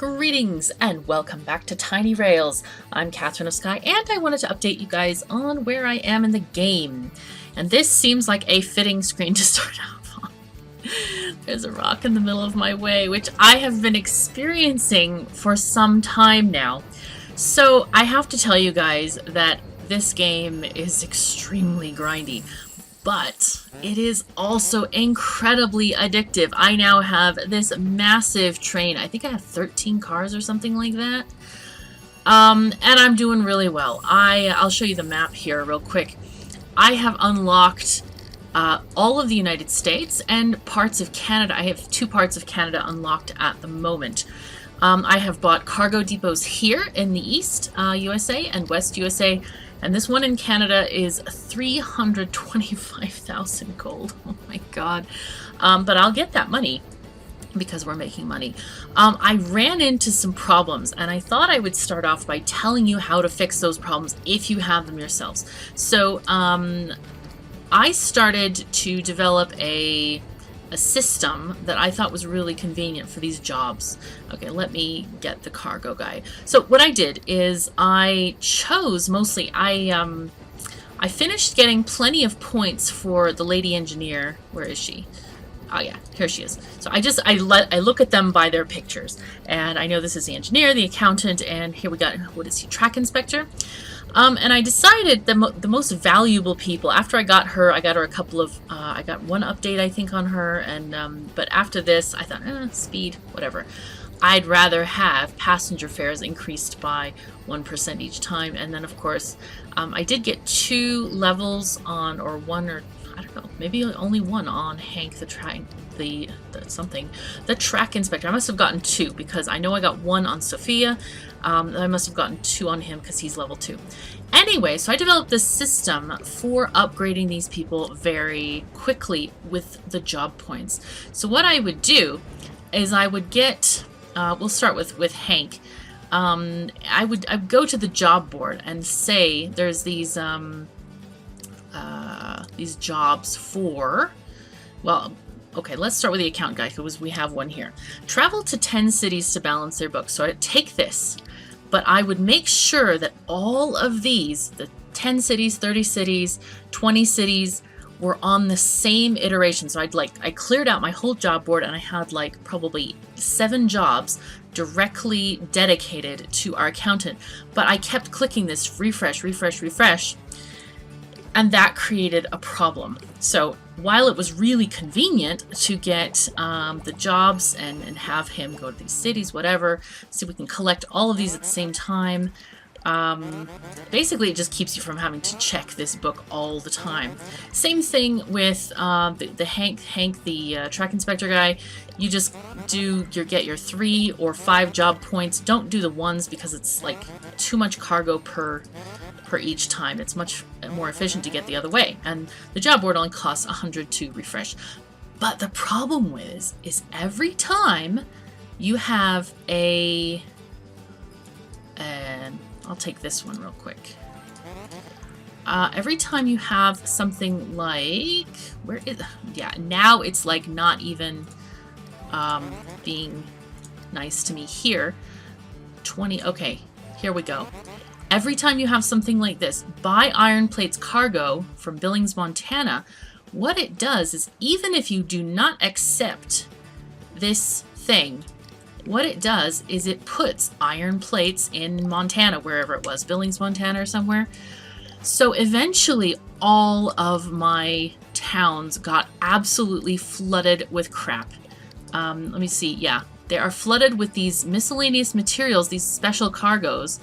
Greetings and welcome back to Tiny Rails. I'm KatherineOfSky and I wanted to update you guys on where I am in the game. And this seems like a fitting screen to start off on. There's a rock in the middle of my way, which I have been experiencing for some time now. So I have to tell you guys that this game is extremely grindy. But it is also incredibly addictive. I now have this massive train. I think I have 13 cars or something like that. And I'm doing really well. I'll show you the map here real quick. I have unlocked all of the United States and parts of Canada. I have 2 parts of Canada unlocked at the moment. I have bought cargo depots here in the East USA and West USA. And this one in Canada is 325,000 gold. Oh my god. But I'll get that money because we're making money. I ran into some problems and I thought I would start off by telling you how to fix those problems if you have them yourselves. So I started to develop a system that I thought was really convenient for these jobs. Okay, let me get the cargo guy. So what I did is I chose mostly, I finished getting plenty of points for the lady engineer. Where is she? Oh yeah, here she is. So I look at them by their pictures, and I know this is the engineer, the accountant, and here we got, what is he, track inspector? And I decided the most valuable people, after I got her a couple of, I got one update I think on her, and but after this I thought, speed, whatever. I'd rather have passenger fares increased by 1% each time, and then of course I did get 2 levels on, or 1, or I don't know, maybe only 1 on Hank the track inspector. I must have gotten 2 because I know I got 1 on Sophia. I must have gotten 2 on him because he's level 2. Anyway, so I developed this system for upgrading these people very quickly with the job points. So what I would do is I would get, we'll start with Hank. I would go to the job board and say there's these jobs for, well, okay, let's start with the account guy because we have one here. Travel to 10 cities to balance their books. So I'd take this, but I would make sure that all of these, the 10 cities, 30 cities, 20 cities, were on the same iteration. So I cleared out my whole job board and I had like probably 7 jobs directly dedicated to our accountant. But I kept clicking this refresh, refresh, refresh. And that created a problem. So while it was really convenient to get the jobs and have him go to these cities, whatever, so we can collect all of these at the same time, basically it just keeps you from having to check this book all the time. Same thing with the Hank, the track inspector guy. You just get your 3 or 5 job points. Don't do the ones because it's like too much cargo per each time. It's much more efficient to get the other way, and the job board only costs 100 to refresh. But the problem is every time you have a, and I'll take this one real quick. Every time you have something like, where is, yeah, now it's like not even being nice to me here. 20, okay, here we go. Every time you have something like this, buy iron plates cargo from Billings, Montana, what it does is even if you do not accept this thing, what it does is it puts iron plates in Montana, wherever it was, Billings, Montana or somewhere. So eventually all of my towns got absolutely flooded with crap. Let me see, yeah, they are flooded with these miscellaneous materials, these special cargoes.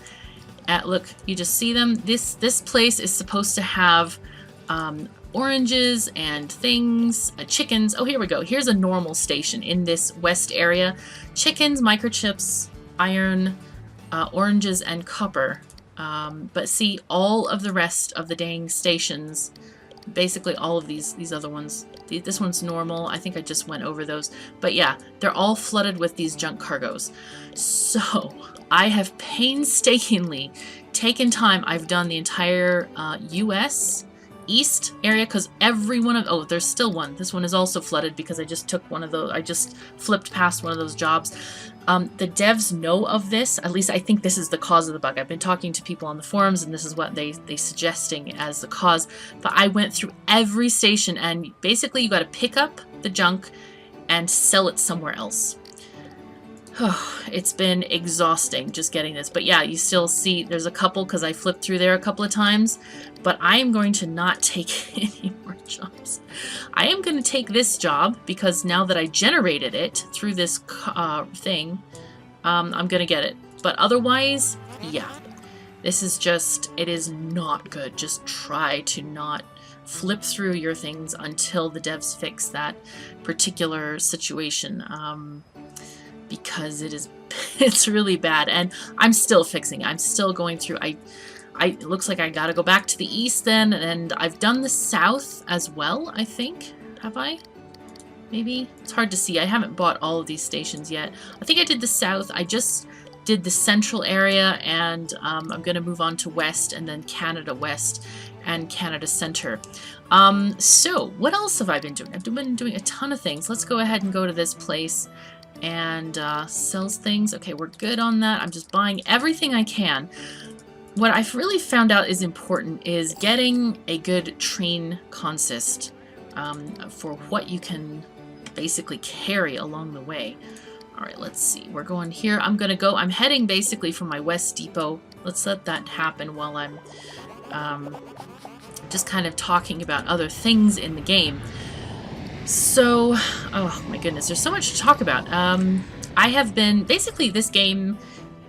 Look, you just see them. This place is supposed to have oranges and things, chickens. Oh, here we go. Here's a normal station in this west area. Chickens, microchips, iron, oranges, and copper. But see, all of the rest of the dang stations, basically all of these other ones, this one's normal. I think I just went over those. But yeah, they're all flooded with these junk cargoes. So I have painstakingly taken time. I've done the entire US east area, because every one of, oh, there's still one. This one is also flooded because I just took one of those, I just flipped past one of those jobs. The devs know of this. At least I think this is the cause of the bug. I've been talking to people on the forums, and this is what they suggesting as the cause. But I went through every station, and basically you got to pick up the junk and sell it somewhere else. It's been exhausting just getting this. But yeah, you still see there's a couple because I flipped through there a couple of times. But I am going to not take any more jobs. I am going to take this job because now that I generated it through this thing, I'm going to get it. But otherwise, yeah, this is just, it is not good. Just try to not flip through your things until the devs fix that particular situation. Because it's really bad, and I'm still fixing it. I'm still going through. It looks like I gotta go back to the east then, and I've done the south as well, I think. Have I? Maybe? It's hard to see. I haven't bought all of these stations yet. I think I did the south. I just did the central area, and I'm gonna move on to west, and then Canada West and Canada Center. So what else have I been doing? I've been doing a ton of things. Let's go ahead and go to this place and sells things. Okay, we're good on that. I'm just buying everything I can. What I've really found out is important is getting a good train consist for what you can basically carry along the way. All right, let's see. We're going here. I'm heading basically from my West Depot. Let's let that happen while I'm just kind of talking about other things in the game. So, oh my goodness, there's so much to talk about. I have been, basically this game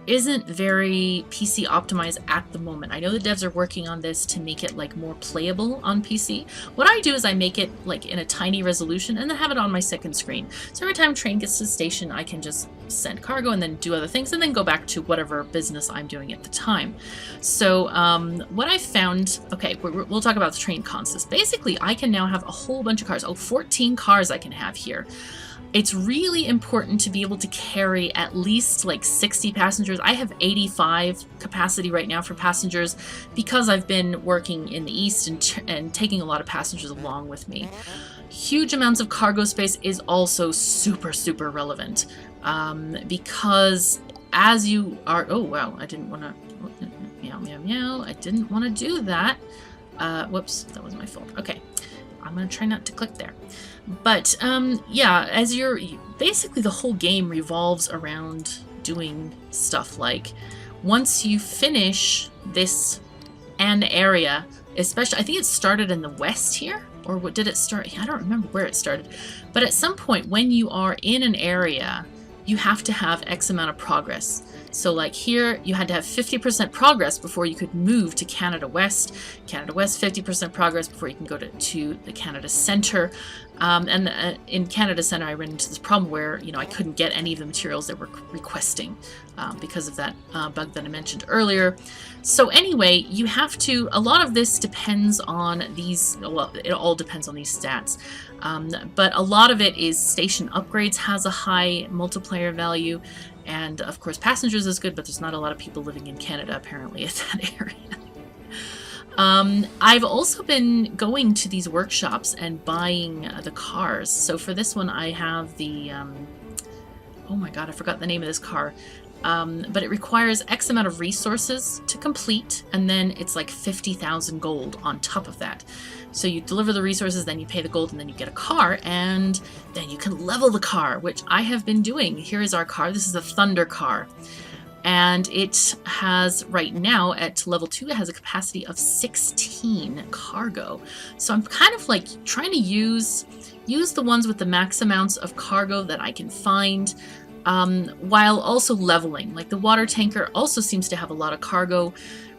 isn't very PC optimized at the moment. I know the devs are working on this to make it like more playable on PC. What I do is I make it like in a tiny resolution and then have it on my second screen. So every time a train gets to the station, I can just send cargo and then do other things and then go back to whatever business I'm doing at the time. So what I found, okay, we'll talk about the train consist. Basically, I can now have a whole bunch of cars. Oh, 14 cars I can have here. It's really important to be able to carry at least like 60 passengers. I have 85 capacity right now for passengers because I've been working in the east and taking a lot of passengers along with me. Huge amounts of cargo space is also super, super relevant because as you are, oh wow, I didn't want to, meow, meow, meow. I didn't want to do that. Whoops, that was my fault. Okay, I'm going to try not to click there. But yeah, as basically the whole game revolves around doing stuff like once you finish this an area, especially, I think it started in the west here, or what did it start? I don't remember where it started, but at some point when you are in an area, you have to have X amount of progress. So like here, you had to have 50% progress before you could move to Canada West. Canada West, 50% progress before you can go to the Canada Center. In Canada Center, I ran into this problem where, I couldn't get any of the materials they were requesting because of that bug that I mentioned earlier. So anyway, you have to, a lot of this depends on these, well, it all depends on these stats. But a lot of it is station upgrades has a high multiplier value. And of course, passengers is good, but there's not a lot of people living in Canada, apparently, at that area. I've also been going to these workshops and buying the cars. So for this one, I have the, oh my god, I forgot the name of this car. But it requires X amount of resources to complete, and then it's like 50,000 gold on top of that. So you deliver the resources, then you pay the gold, and then you get a car, and then you can level the car, which I have been doing. Here is our car. This is a Thunder car. And it has, right now, at level 2, it has a capacity of 16 cargo. So I'm kind of like trying to use the ones with the max amounts of cargo that I can find, while also leveling. Like the water tanker also seems to have a lot of cargo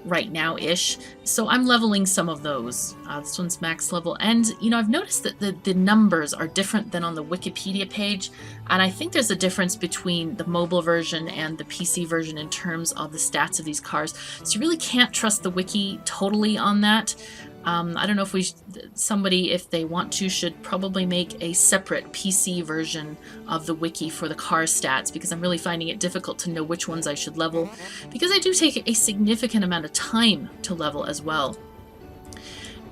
right now-ish, so I'm leveling some of those. This one's max level, and I've noticed that the numbers are different than on the Wikipedia page, and I think there's a difference between the mobile version and the PC version in terms of the stats of these cars, so you really can't trust the wiki totally on that. I don't know if somebody, if they want to, should probably make a separate PC version of the wiki for the car stats, because I'm really finding it difficult to know which ones I should level, because I do take a significant amount of time to level as well.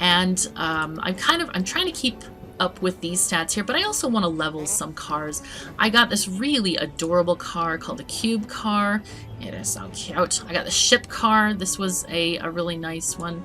And I'm trying to keep up with these stats here, but I also want to level some cars. I got this really adorable car called the Cube car. It is so cute. I got the ship car. This was a really nice one.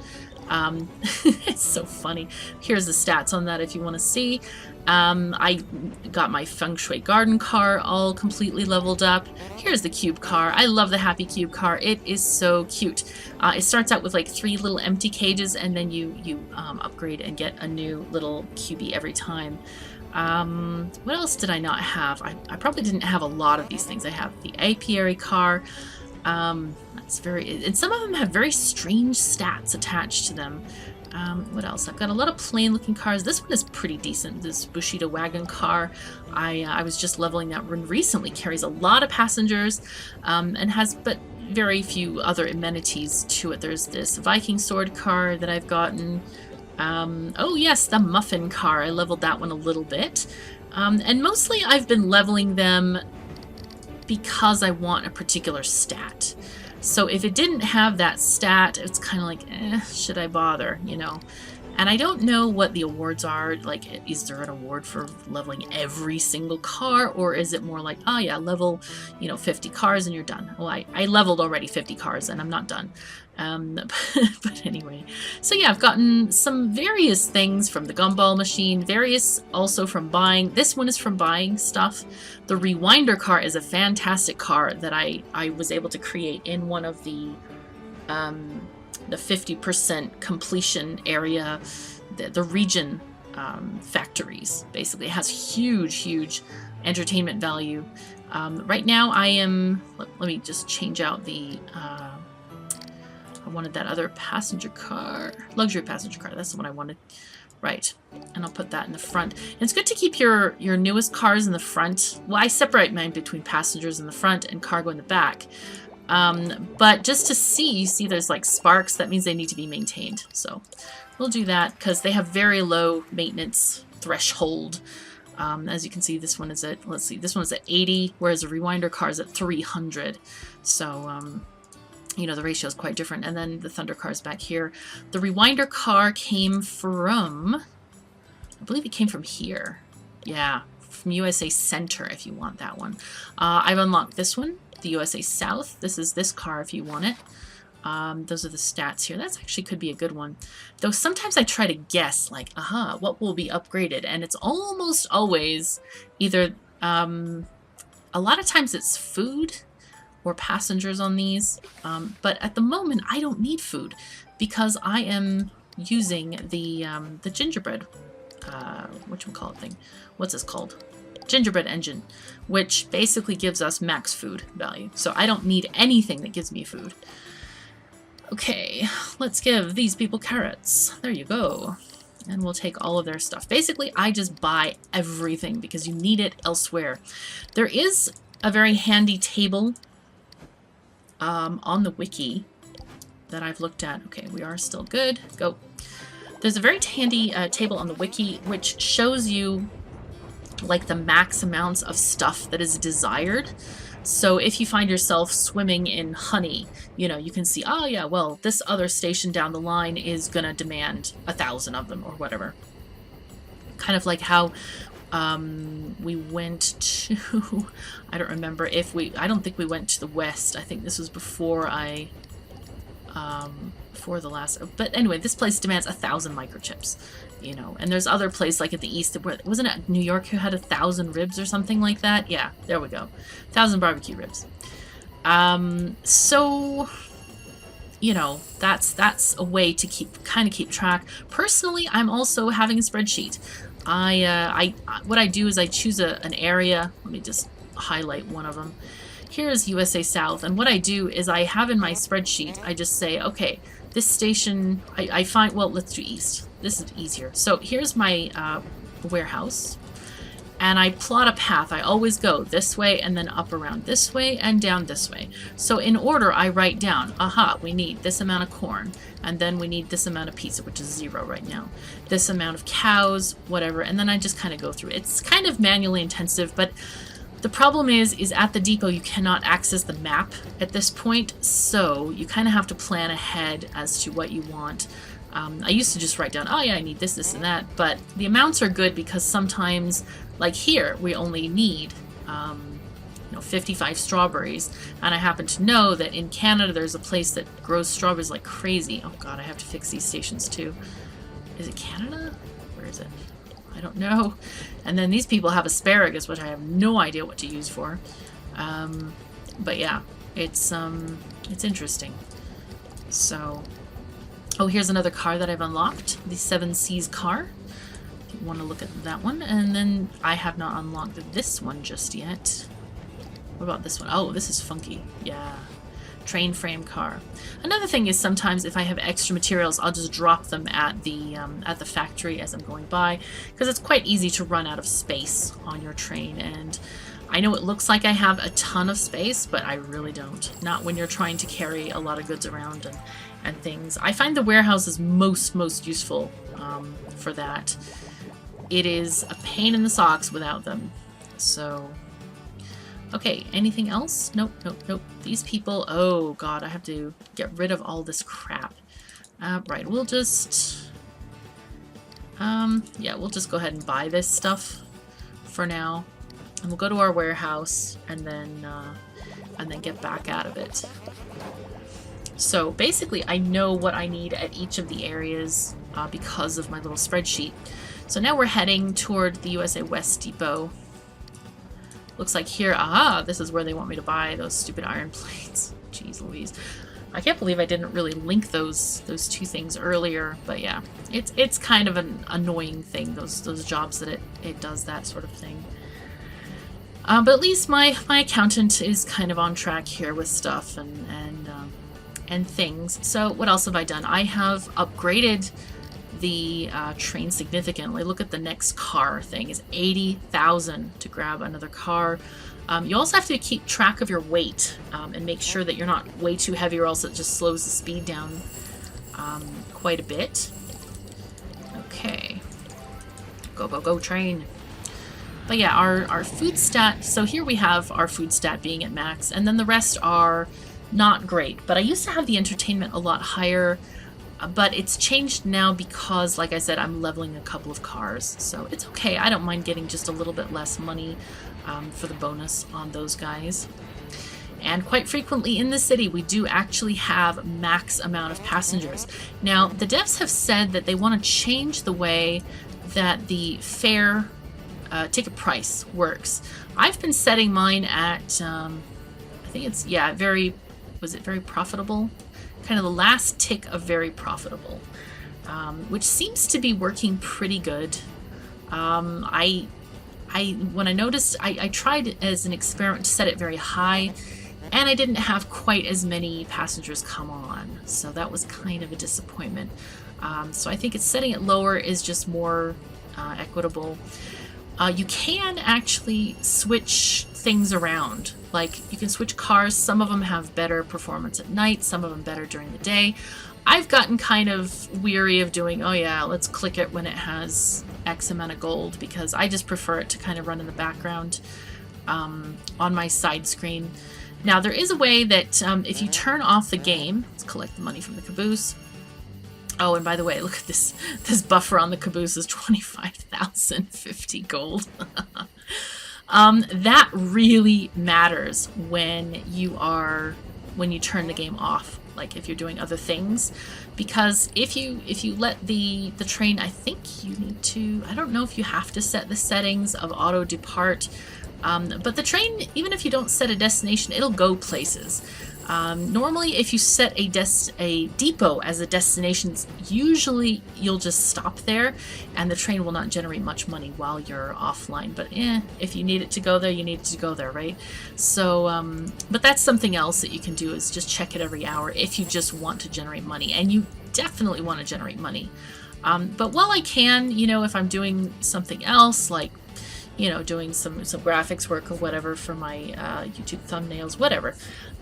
It's so funny. Here's the stats on that if you want to see. I got my feng shui garden car all completely leveled up. Here's the cube car. I love the happy cube car. It is so cute. It starts out with like 3 little empty cages, and then you upgrade and get a new little cubie every time. What else did I not have? I probably didn't have a lot of these things. I have the apiary car. That's and some of them have very strange stats attached to them. What else? I've got a lot of plain looking cars. This one is pretty decent, this Bushido wagon car. I was just leveling that one recently. Carries a lot of passengers, and has but very few other amenities to it. There's this Viking sword car that I've gotten. Oh yes, the muffin car. I leveled that one a little bit. And mostly I've been leveling them because I want a particular stat. So if it didn't have that stat, it's kind of like, should I bother, you know? And I don't know what the awards are. Like, is there an award for leveling every single car? Or is it more like, oh yeah, level, 50 cars and you're done? Well, I leveled already 50 cars and I'm not done. But anyway. So yeah, I've gotten some various things from the gumball machine, various also from buying. This one is from buying stuff. The Rewinder car is a fantastic car that I was able to create in one of the 50% completion area, the region factories. Basically, it has huge entertainment value. Right now I am, let me just change out the, I wanted that other passenger car, luxury passenger car, that's the one I wanted. Right, and I'll put that in the front. And it's good to keep your newest cars in the front. Well, I separate mine between passengers in the front and cargo in the back. But just to see, you see there's like sparks, that means they need to be maintained. So we'll do that because they have very low maintenance threshold. As you can see, this one is at, let's see, this one is at 80, whereas the Rewinder car is at 300. So, the ratio is quite different. And then the Thunder car is back here. The Rewinder car came from, I believe it came from here. Yeah, from USA Center if you want that one. I've unlocked this one. The USA South. This is this car if you want it. Those are the stats here. That's actually could be a good one. Though sometimes I try to guess, like, what will be upgraded? And it's almost always either, a lot of times it's food or passengers on these. But at the moment, I don't need food because I am using the gingerbread, whatchamacallit thing. What's this called? Gingerbread engine, which basically gives us max food value. So I don't need anything that gives me food. Okay, let's give these people carrots. There you go. And we'll take all of their stuff. Basically, I just buy everything because you need it elsewhere. There is a very handy table on the wiki that I've looked at. Okay, we are still good. Go. There's a very handy table on the wiki which shows you like the max amounts of stuff that is desired. So if you find yourself swimming in honey, you can see, oh yeah, well, this other station down the line is gonna demand 1,000 of them or whatever. Kind of like how we went to, I don't remember if I don't think we went to the west. I think this was before before the last, but anyway, this place demands 1,000 microchips. And there's other places like at the east, where wasn't it New York who had 1,000 ribs or something like that? Yeah, there we go, 1,000 barbecue ribs. So, that's a way to keep track. Personally, I'm also having a spreadsheet. What I do is I choose an area. Let me just highlight one of them. Here's USA South, and what I do is I have in my spreadsheet, I just say, okay, this station, I find, well, let's do east. This is easier. So here's my warehouse, and I plot a path. I always go this way and then up around this way and down this way. So in order, I write down, we need this amount of corn, and then we need this amount of pizza, which is 0 right now. This amount of cows, whatever, and then I just kind of go through. It's kind of manually intensive, but the problem is at the depot you cannot access the map at this point, so you kind of have to plan ahead as to what you want. I used to just write down, oh yeah, I need this, this, and that, but the amounts are good because sometimes, like here, we only need 55 strawberries, and I happen to know that in Canada there's a place that grows strawberries like crazy. Oh god, I have to fix these stations too. Is it Canada? Where is it? I don't know. And then these people have asparagus, which I have no idea what to use for. But yeah, it's interesting. So, oh, here's another car that I've unlocked, the 7 Seas car. If you want to look at that one. And then I have not unlocked this one just yet. What about this one? Oh, this is funky. Yeah. Train frame car. Another thing is sometimes if I have extra materials, I'll just drop them at the factory as I'm going by, because it's quite easy to run out of space on your train. And I know it looks like I have a ton of space, but I really don't. Not when you're trying to carry a lot of goods around and things. I find the warehouse is most useful for that. It is a pain in the socks without them. So, okay, anything else? Nope. These people, oh god, I have to get rid of all this crap. Right, we'll just, yeah, we'll just go ahead and buy this stuff for now. And we'll go to our warehouse and then get back out of it. So basically, I know what I need at each of the areas because of my little spreadsheet. So now we're heading toward the USA West Depot. Looks like here, this is where they want me to buy those stupid iron plates. Jeez Louise. I can't believe I didn't really link those two things earlier, but yeah, it's kind of an annoying thing, those jobs that it does that sort of thing. But at least my accountant is kind of on track here with stuff and things. So what else have I done? I have upgraded the train significantly. Look at the next car thing is 80,000 to grab another car. You also have to keep track of your weight and make sure that you're not way too heavy, or else it just slows the speed down quite a bit. Okay, go train. But yeah, our food stat, so here we have our food stat being at max, and then the rest are not great. But I used to have the entertainment a lot higher, but it's changed now because, like I said, I'm leveling a couple of cars. So it's okay, I don't mind getting just a little bit less money for the bonus on those guys. And quite frequently in the city, we do actually have max amount of passengers. Now, the devs have said that they want to change the way that the fare ticket price works. I've been setting mine at, I think it's, yeah, was it very profitable? Kind of the last tick of very profitable, which seems to be working pretty good. When I noticed, I tried as an experiment to set it very high, and I didn't have quite as many passengers come on, so that was kind of a disappointment. So I think it's setting it lower is just more equitable. You can actually switch things around. Like, you can switch cars. Some of them have better performance at night, some of them better during the day. I've gotten kind of weary of doing, oh yeah, let's click it when it has X amount of gold, because I just prefer it to kind of run in the background on my side screen. Now, there is a way that if you turn off the game, let's collect the money from the caboose. Oh, and by the way, look at this. This buffer on the caboose is 25,050 gold. That really matters when you turn the game off, like if you're doing other things, because if you let the train, I think you need to, I don't know if you have to set the settings of auto depart, but the train, even if you don't set a destination, it'll go places. Normally, if you set a depot as a destination, usually you'll just stop there, and the train will not generate much money while you're offline. But if you need it to go there, you need it to go there, right? So, but that's something else that you can do, is just check it every hour if you just want to generate money, and you definitely want to generate money. But while I can, if I'm doing something else, like doing some graphics work or whatever for my YouTube thumbnails, whatever,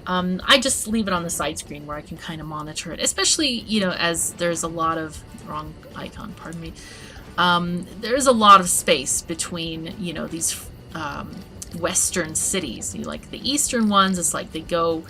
I just leave it on the side screen where I can kind of monitor it, especially, as there's a lot of, wrong icon, pardon me, there's a lot of space between, these western cities. Like the eastern ones, it's like they go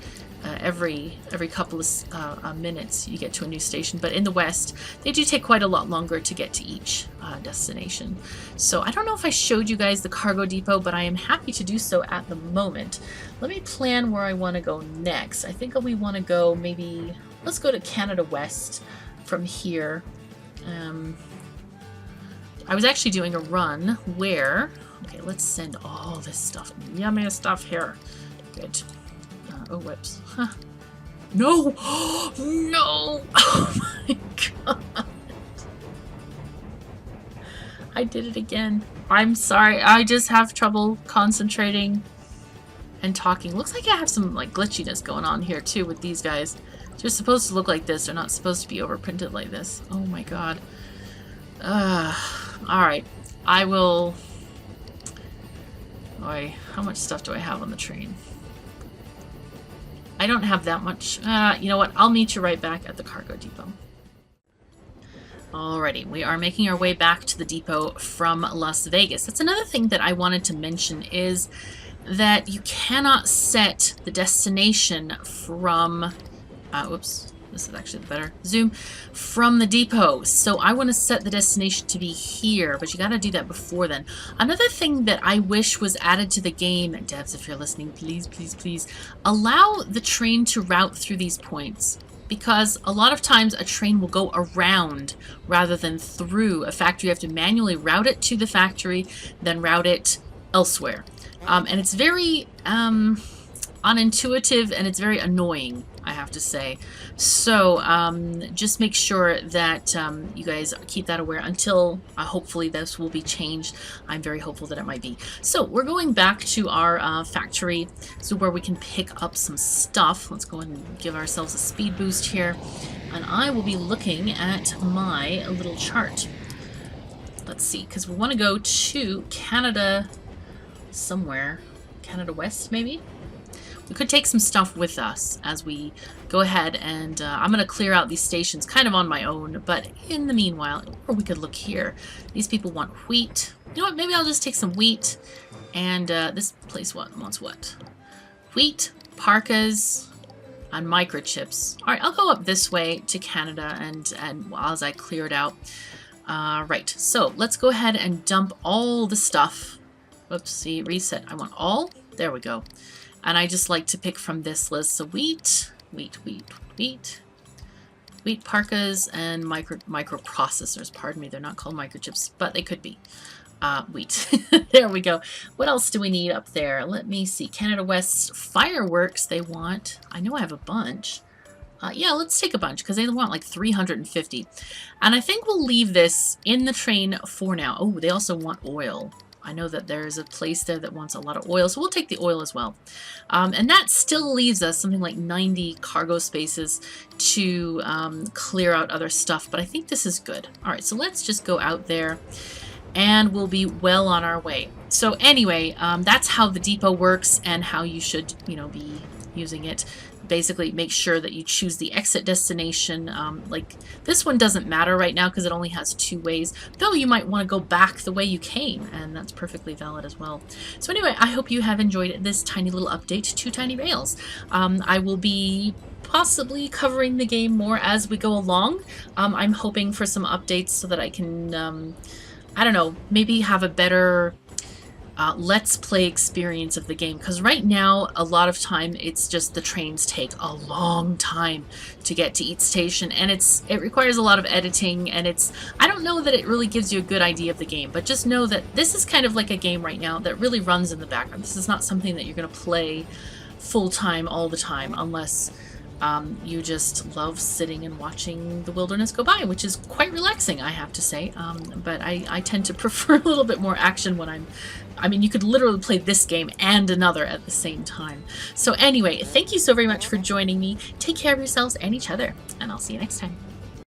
every couple of minutes you get to a new station, but in the West they do take quite a lot longer to get to each destination. So I don't know if I showed you guys the cargo depot, but I am happy to do so at the moment. Let me plan where I want to go next. I think we want to go, maybe let's go to Canada West from here. I was actually doing a run where, okay, let's send all this stuff, yummy stuff here. Good. Oh, whoops. Huh. No! No! Oh my god. I did it again. I'm sorry. I just have trouble concentrating and talking. Looks like I have some like glitchiness going on here too with these guys. They're supposed to look like this. They're not supposed to be overprinted like this. Oh my god. Alright. I will... Boy, how much stuff do I have on the train? I don't have that much. You know what? I'll meet you right back at the cargo depot. Alrighty, we are making our way back to the depot from Las Vegas. That's another thing that I wanted to mention, is that you cannot set the destination from... oops, this is actually better. Zoom. From the depot. So I want to set the destination to be here, but you got to do that before then. Another thing that I wish was added to the game, devs, if you're listening, please, please, please, allow the train to route through these points. Because a lot of times a train will go around rather than through a factory. You have to manually route it to the factory, then route it elsewhere. And it's very unintuitive, and it's very annoying, I have to say. So just make sure that you guys keep that aware until hopefully this will be changed. I'm very hopeful that it might be. So we're going back to our factory, so where we can pick up some stuff. Let's go ahead and give ourselves a speed boost here, and I will be looking at my little chart. Let's see, because we want to go to Canada somewhere. Canada West, maybe? We could take some stuff with us as we go ahead, and I'm going to clear out these stations kind of on my own, but in the meanwhile, or we could look here. These people want wheat. You know what, maybe I'll just take some wheat, and this place wants what? Wheat, parkas, and microchips. Alright, I'll go up this way to Canada, and as I clear it out. Right, so let's go ahead and dump all the stuff. Oops, see, reset. I want all. There we go. And I just like to pick from this list. So wheat, parkas, and microprocessors. Pardon me, they're not called microchips, but they could be. Wheat. There we go. What else do we need up there? Let me see. Canada West fireworks they want. I know I have a bunch. Yeah, let's take a bunch, because they want like 350. And I think we'll leave this in the train for now. Oh, they also want oil. I know that there's a place there that wants a lot of oil, so we'll take the oil as well. And that still leaves us something like 90 cargo spaces to clear out other stuff, but I think this is good. All right, so let's just go out there, and we'll be well on our way. So anyway, that's how the depot works and how you should, you know, be using it. Basically, make sure that you choose the exit destination. Like this one doesn't matter right now because it only has 2 ways, though you might want to go back the way you came, and that's perfectly valid as well. So anyway, I hope you have enjoyed this tiny little update to Tiny Rails. I will be possibly covering the game more as we go along. I'm hoping for some updates so that I can, I don't know, maybe have a better let's play experience of the game, because right now a lot of time it's just the trains take a long time to get to each station, and it requires a lot of editing, and I don't know that it really gives you a good idea of the game, but just know that this is kind of like a game right now that really runs in the background. This is not something that you're going to play full-time all the time unless you just love sitting and watching the wilderness go by, which is quite relaxing, I have to say. But I tend to prefer a little bit more action when I mean, you could literally play this game and another at the same time. So anyway, thank you so very much for joining me. Take care of yourselves and each other, and I'll see you next time.